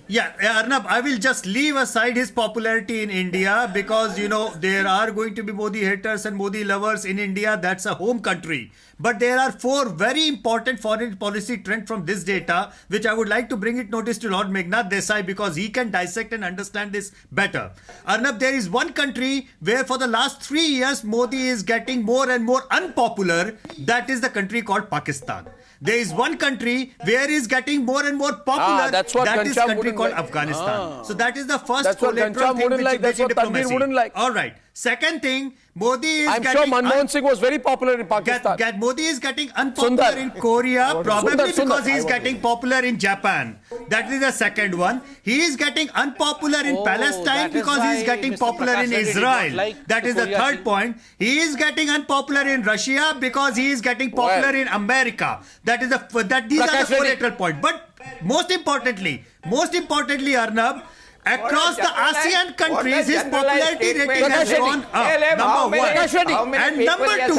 D: Yeah, Arnab, I will just leave aside his popularity in India because, you know, there are going to be Modi haters and Modi lovers in India. That's a home country. But there are 4 very important foreign policy trends from this data, which I would like to bring it notice to Lord Meghnad Desai because he can dissect and understand this better. Arnab, there is one country where for the last 3 years, Modi is getting more and more unpopular. That is the country called Pakistan. There is one country where is getting more and more popular.
B: That's what
D: that is
B: Ghanshyam
D: country called
B: like.
D: Afghanistan. So that is the first
B: That's what
D: collateral
B: Ghanshyam
D: thing
B: wouldn't
D: which
B: like. That's
D: is
B: what Tanveer
D: diplomacy.
B: wouldn't like.
D: All right. Second thing, Modi is
B: I'm
D: getting...
B: sure Manmohan Singh was very popular in Pakistan.
D: Modi is getting unpopular in Korea, probably because he is getting popular in Japan. That is the second one. He is getting unpopular in Palestine because he is getting popular in Israel. That is the third point. He is getting unpopular in Russia because he is getting popular in America. That is these are the collateral points. But most importantly, Arnab, across the ASEAN countries, his popularity rating has gone up. Number one. And number two.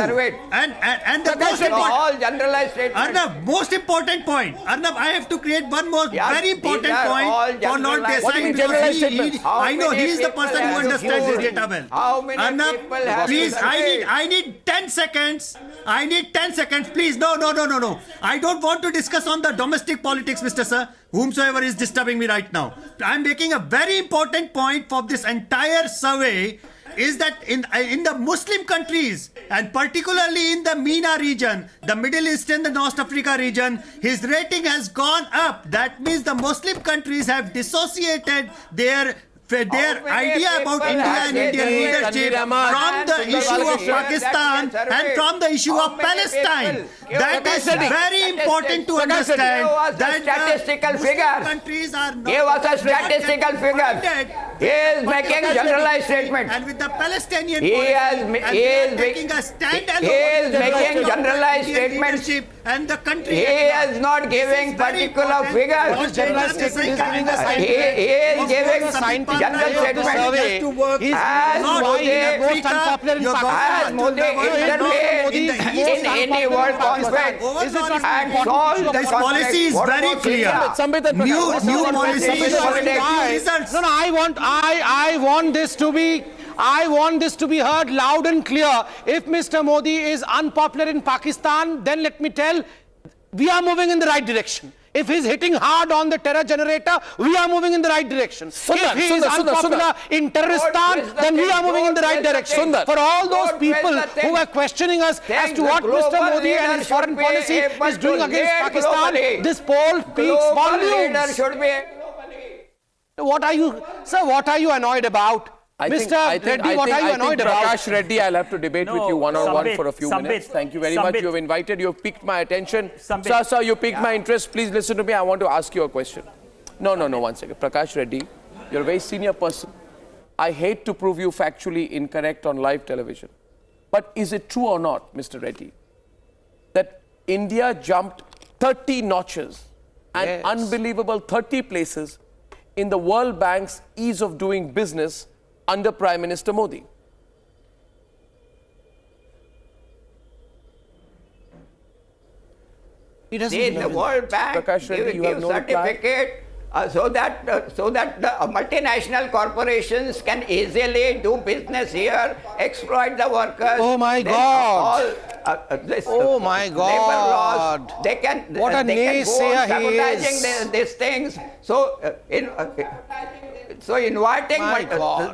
D: And the most important. Arnab, most important point. Arnab, I have to create one more very important point for Lord Desai because I know he is the person who understands this data well. Arnab, please, I need 10 seconds. I need 10 seconds, please. No. I don't want to discuss on the domestic politics, Mr. Sir. Whomsoever is disturbing me right now. I'm making a very important point for this entire survey is that in the Muslim countries and particularly in the MENA region, the Middle East and the North Africa region, his rating has gone up. That means the Muslim countries have dissociated their their idea about India and Indian leadership from the issue of Pakistan and from the issue of Palestine. That is very important to understand. That
G: statistical figure.
D: Countries are not.
G: Give us a statistical figure. He is making generalized statements.
D: And with the Palestinian
G: He is
D: taking a stand alone.
G: He is making generalized statements.
D: And the country.
G: He is not giving particular figures. He is giving general statements. As Modi intervened in any world conflict and solved the
D: This policy is very clear. New policy is results.
F: No, I want this to be. I want this to be heard loud and clear. If Mr. Modi is unpopular in Pakistan, then let me tell, we are moving in the right direction. If he's hitting hard on the terror generator, we are moving in the right direction. If he is unpopular in Terroristan, then we are moving in the right direction. For all those people who are questioning us as to what Mr. Modi and his foreign policy is doing against Pakistan, this poll speaks volumes. What are you, sir, what are you annoyed about? Mr. Reddy, what are you annoyed about?
B: Prakash Reddy, I'll have to debate with you one-on-one for a few minutes. Thank you very much. You have invited, you have piqued my attention. Sir, you piqued my interest. Please listen to me. I want to ask you a question. No, one second. Prakash Reddy, you're a very senior person. I hate to prove you factually incorrect on live television. But is it true or not, Mr. Reddy, that India jumped 30 notches and unbelievable 30 places in the World Bank's ease of doing business under Prime Minister Modi?
G: The World Bank give certificate so that the multinational corporations can easily do business here, exploit the workers.
F: Oh my God! Oh my God!
G: Labor laws, they can.
F: What a naysayer he is!
G: Sabotaging these things. So inviting,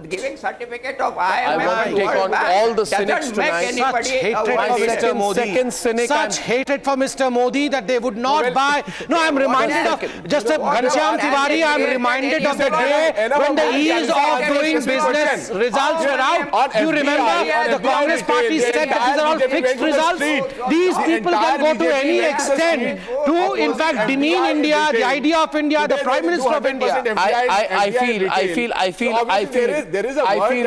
G: giving certificate of IMF and World Bank
B: all the cynics
G: doesn't make
F: Such hatred for Mr. Modi. Such hatred for Mr. Modi that they would not buy. No, I'm reminded of just a Ghanshyam Tiwari. I'm reminded of the day when the ease of doing business results were out. You remember the Congress party said that these are all fixed results. These people can go to any extent to, in fact, demean India, the idea of India, the Prime Minister of India.
B: I feel.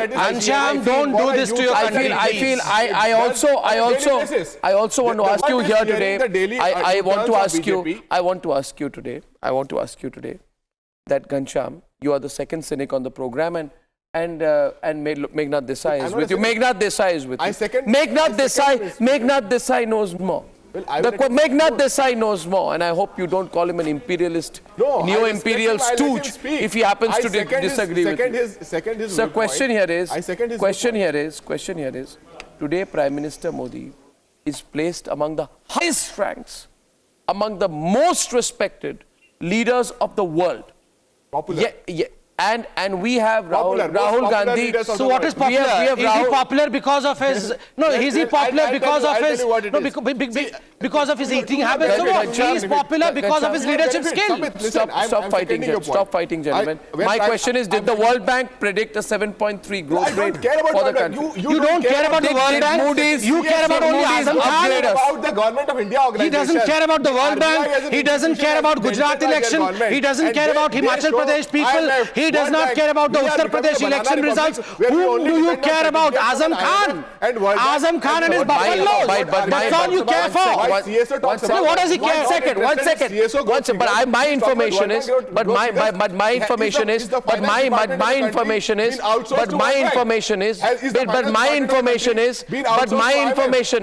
F: Ghanshyam, don't do this to your country.
B: I also want to ask you here today. I want to ask you today that Ghanshyam, you are the second cynic on the program, and Meghnad Desai is with you. Meghnad Desai is with you. Meghnad Desai knows more. Meghnad Desai knows more, and I hope you don't call him an imperialist, neo-imperial stooge if he happens to disagree with you. So question here is, today Prime Minister Modi is placed among the highest ranks, among the most respected leaders of the world.
E: Popular.
B: And we have Rahul Gandhi.
F: So what is popular? Is he popular because of his? No, is he popular because of his? No, because of his eating habits. So what? He is popular because of his leadership skills.
B: Stop fighting, gentlemen. My question is: did the World Bank predict a 7.3 growth rate for the country?
F: You don't care about the World Bank. You care about only Azam Khan.
E: About the Government of India organization.
F: He doesn't care about the World Bank. He doesn't care about Gujarat election. He doesn't care about Himachal Pradesh people. He does not care about the Uttar Pradesh election results. Whom do you care about? Azam Khan. Azam Khan and his buffaloes. That's all you care for. What does he care?
B: One second. But my information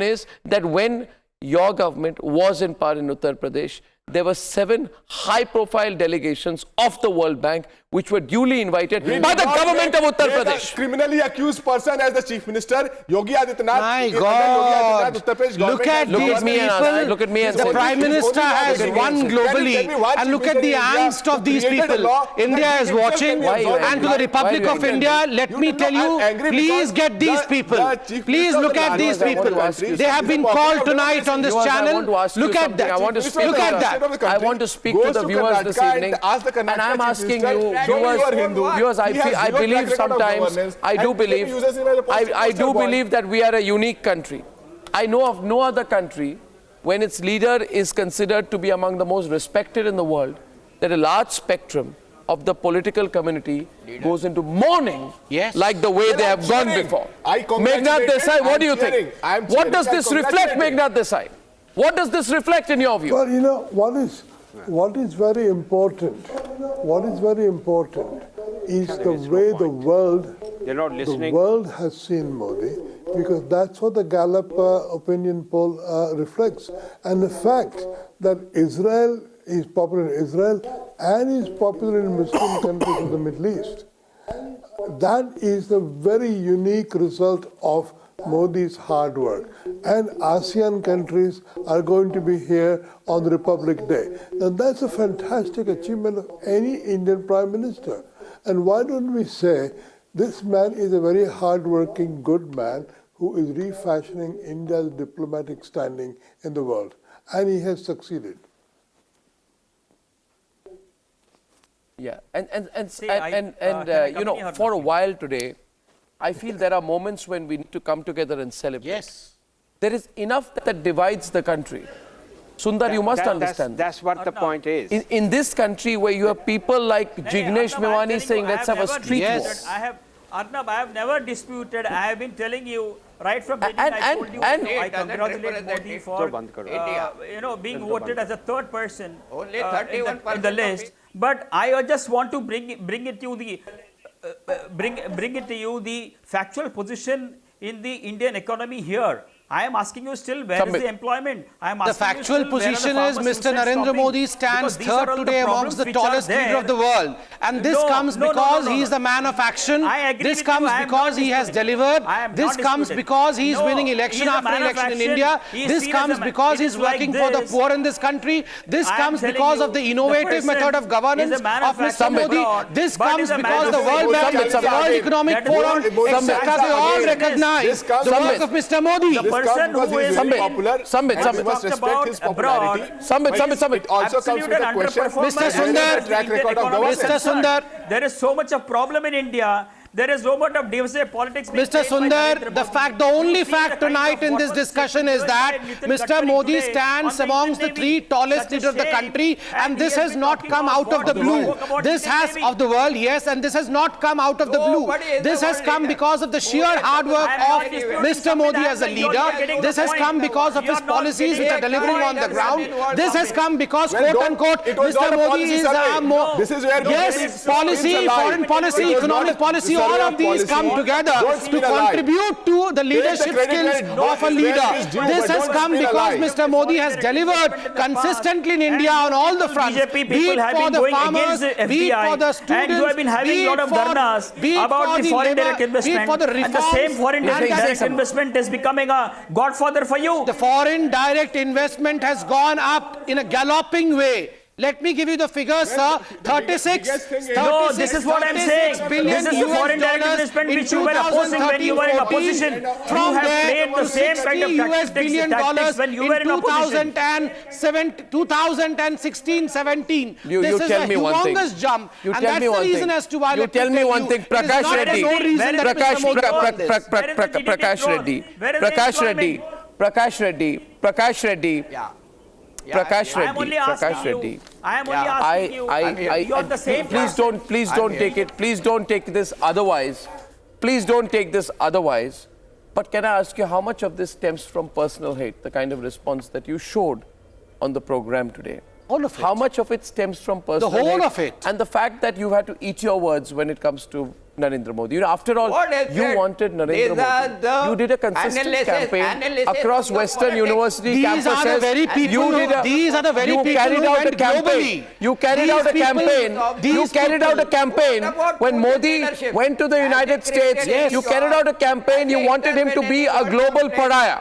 B: is that when your government was in power in Uttar Pradesh, there were 7 high-profile delegations of the World Bank which were duly invited by the government of Uttar Pradesh.
E: The criminally accused person as the Chief Minister, Yogi Adityanath.
F: My God! Look at these people.
B: Look at me and
F: the Prime Minister has won globally, and look at the angst of these people. India is watching, and to the Republic of India, let me tell you, please get these people. Please look at these people. They have been called tonight on this channel. Look at that. Look at that.
B: fact, I want to speak to the viewers this evening, and I'm asking you, viewers, I believe sometimes, I do believe that we are a unique country. I know of no other country when its leader is considered to be among the most respected in the world, that a large spectrum of the political community goes into mourning, like the way they have gone before. Meghnad Desai, what do you think? What does this reflect, Meghnad Desai? What does this reflect in your view?
K: Well, you know, what is very important is the way the world has seen Modi, because that's what the Gallup opinion poll reflects. And the fact that Israel is popular in Israel and is popular in Muslim countries of the Middle East, that is the very unique result of Modi's hard work. And ASEAN countries are going to be here on Republic Day. Now that's a fantastic achievement of any Indian Prime Minister. And why don't we say this man is a very hard-working, good man who is refashioning India's diplomatic standing in the world. And he has succeeded.
B: Yeah, you know, for a while today, I feel there are moments when we need to come together and celebrate.
F: Yes.
B: There is enough that divides the country. Sundar, you must understand.
H: That's what the point is.
B: In this country where you have people like Jignesh Mewani saying, let's have a street war.
I: Arnab, I have never disputed. I have been telling you right from the beginning. I told you, I congratulate Modi for being voted as a third person in the list. But I just want to bring it to you the factual position in the Indian economy here. I am asking you still, where is the employment?
F: The factual position is Mr. Narendra Modi stands third today amongst the tallest leader of the world. And this comes because he is the man of action. This comes because he has delivered. This comes because he is winning election after election in India. This comes because he is working for the poor in this country. This comes because of the innovative method of governance of Mr. Modi. This comes because the World Bank, the World Economic Forum, etc. They all recognize the work of Mr. Modi.
E: Person who is
B: popular,
E: we must respect his popularity.
B: It
E: also comes with a question.
F: Mr. Sundar,
E: track record of governance.
F: Mr. Sundar,
I: there is so much of problem in India. There is so much of divisive politics.
F: Mr. Sundar, the only fact tonight in this discussion is that Mr. Modi stands amongst the three tallest leaders of the country, and this has not come out of the blue. This has of the world, yes, and this has not come out of the blue. This has come because of the sheer hard work of Mr. Modi as a leader. This has come because of his policies which are delivering on the ground. This has come because, quote unquote, Mr. Modi is yes, policy, foreign policy, economic policy. All of these come together to contribute to the leadership skills of a leader. This has come because Mr. Modi has delivered consistently in India on all the fronts. Be it for the farmers, be it for the students,
I: and you have been having a lot of dharnas about the foreign direct investment. And the same foreign direct investment is becoming a godfather for you.
F: The foreign direct investment has gone up in a galloping way. Let me give you the figures, sir. 36
I: No, this is what I'm saying.
F: Billion
I: this is the foreign direct investment which you were opposing when you were in opposition.
F: From
I: you have
F: there
I: played the same kind of
F: US billion dollars
I: when you were in opposition.
F: 2016-17.
B: You tell me one thing.
F: Jump.
B: You tell me one thing. You tell me one thing. Prakash Reddy. Prakash Reddy. Prakash Reddy.
I: I am only asking you. You're the same
B: Please don't take this otherwise. Please don't take this otherwise. But can I ask you how much of this stems from personal hate, the kind of response that you showed on the program today?
F: All of it.
B: How much of it stems from personal hate?
F: The whole of it.
B: And the fact that you had to eat your words when it comes to Narendra Modi. You know, after all, you wanted Narendra Modi. You did a consistent campaign across Western university campuses.
F: These are the very people who
B: carried out a
F: went
B: campaign.
F: globally.
B: You carried out a campaign when Modi went to the United States. You carried out a campaign. You wanted him to be a global pariah.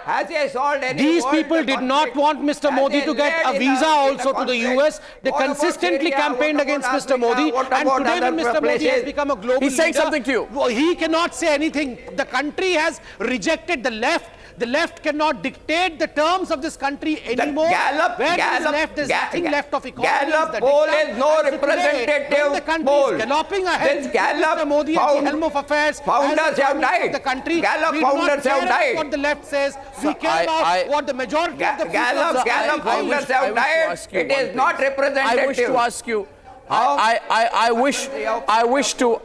F: These people did not want Mr. Modi to get a visa also to the US. They consistently campaigned against Mr. Modi. And today when Mr. Modi has become a global leader,
B: something to you.
F: He cannot say anything. The country has rejected, the left The left cannot dictate the terms of this country anymore. Where there is left, there's nothing left of economy.
G: Gallup poll is no representative
F: the country
G: poll.
F: is galloping ahead.
G: Since Gallup
F: Mr. Modi at the helm of affairs.
G: Founders have died.
F: The country.
G: Gallup founders have died.
F: What the left says. We care about what the majority of the
G: Gallup founders have died. It is not representative.
B: I wish to ask you. I wish to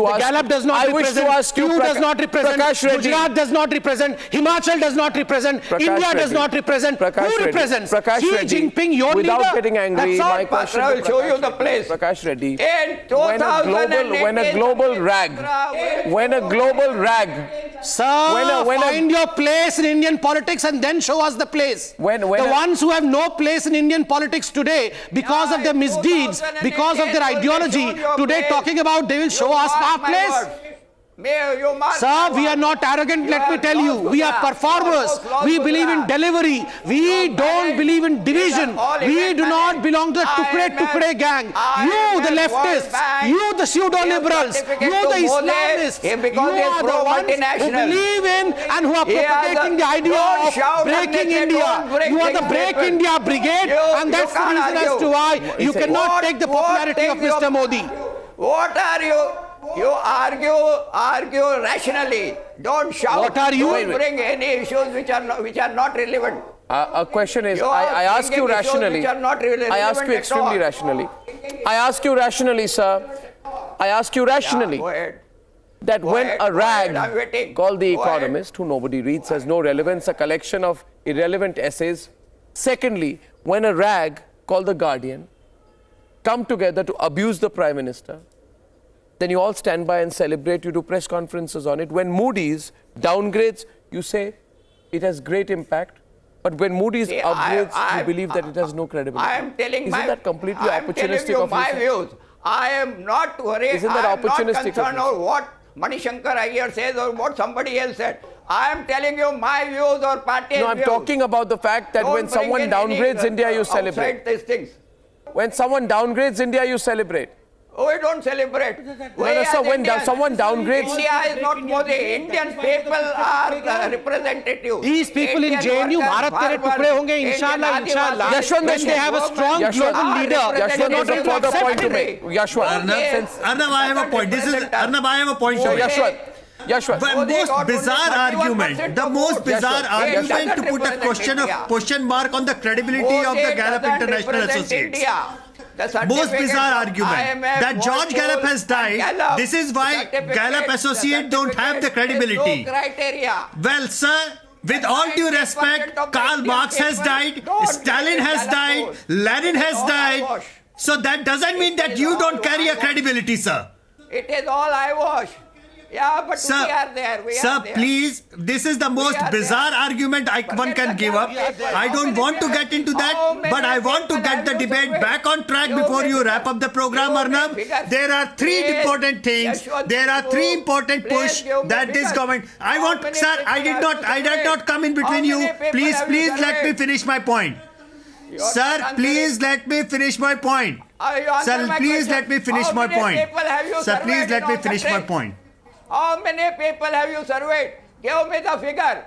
B: ask.
F: Gallup does not represent. Pew does not represent. Gujarat does not represent. Himachal does not represent. India does not represent. Who represents? Xi Jinping, your leader.
B: Without getting angry, my question.
G: I will show you the place.
B: Prakash Reddy.
G: In 2008,
B: when a global rag.
F: Sir, find your place in Indian politics and then show us the place. The ones who have no place in Indian politics today because of their misdeeds, because of their ideology, today talking about they will show us our place. Sir, we are not arrogant, let me tell you. We are performers. We believe in delivery. We don't believe in division. We do not belong to the Tukre gang. You, the leftists, you, the pseudo-liberals, you, the Islamists, you are the ones who believe in and who are propagating the idea of breaking India. You are the Break India Brigade, and that's the reason as to why you cannot take the popularity of Mr. Modi.
G: What are you? You argue rationally. Don't shout.
F: What are you?
G: Don't bring any issues which are not relevant.
B: A question is, I ask you rationally. I ask you extremely rationally. I ask you rationally, sir. I ask you rationally.
G: Go ahead.
B: That when a rag
G: I'm waiting.
B: called The
G: Go ahead.
B: Economist, who nobody reads, has no relevance, a collection of irrelevant essays. Secondly, when a rag called The Guardian come together to abuse the Prime Minister, then you all stand by and celebrate, you do press conferences on it. When Moody's downgrades, you say it has great impact. But when Moody's upgrades, you believe that it has no credibility.
G: I am telling
B: Isn't that completely opportunistic of you?
G: My views. I am not worried.
B: Isn't that opportunistic?
G: I am not concerned over what Manishankar Iyer says or what somebody else said. I am telling you my views or party's
B: No, I'm talking about the fact that when someone downgrades India, you celebrate.
G: These things.
B: When someone downgrades India, you celebrate.
G: Oh, we don't celebrate.
B: No, sir, when someone downgrades...
G: India is not Modi. Indian people are representative.
F: These people in JNU, Bharat tere tukde honge, inshallah.
B: Yashwant,
F: when they have a strong global leader,
B: Yashwant, there's a further point to make. Yashwant.
D: Arnab, I have a point. Arnab, I have a point.
B: Yashwant.
D: The most bizarre argument, to put a question mark on the credibility of the Gallup International Associates. Most bizarre argument that George Gallup has died. This is why Gallup Associates don't have the credibility. Well, sir, with all due respect, Karl Marx has died, Stalin has died, Lenin has died. So that doesn't mean that you don't carry a credibility, sir.
G: It is all eyewash. Yeah, but
D: sir,
G: we are there.
D: Sir, please, this is the most bizarre argument one can give up. I don't want to get into that, but I want to get the debate back on track before you wrap up the program, Arnab. There are three important things. There are three important push that this government... Sir, I did not come in between you. Please let me finish my point. Sir, please let me finish my point. Sir, please let me finish my point. Sir, please let me finish my point.
G: How many people have you surveyed? Give me the figure.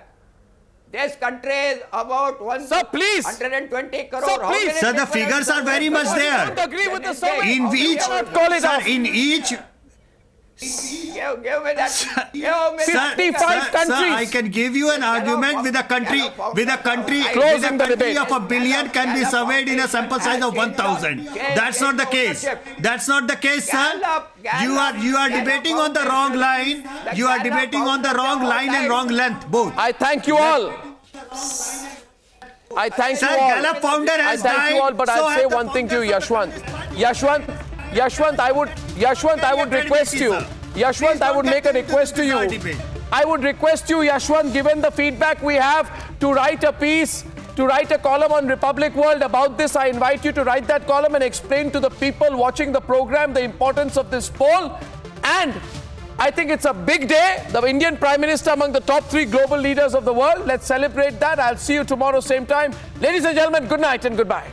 G: This country is about 120 crore.
B: Sir, please.
D: Sir, the figures are very much there.
B: I don't agree with the survey.
D: In each... Sir, in each...
G: Give me that. Give me
B: 55 countries.
D: Sir, I can give you an argument with a country of 1 billion can be surveyed in a sample size of 1,000. That's not the case. That's not the case, sir. You are debating on the wrong line. You are debating on the wrong line and wrong length, both.
B: I thank you all. I thank you all.
D: Gallup founder has died.
B: I thank you all, but I'll say one thing to you, Yashwant. Yashwant, I would request you. Yashwant, I would make a request to you. I would request you, Yashwant, given the feedback we have, to write a piece, to write a column on Republic World about this. I invite you to write that column and explain to the people watching the program the importance of this poll. And I think it's a big day. The Indian Prime Minister among the top 3 global leaders of the world. Let's celebrate that. I'll see you tomorrow, same time. Ladies and gentlemen, good night and goodbye.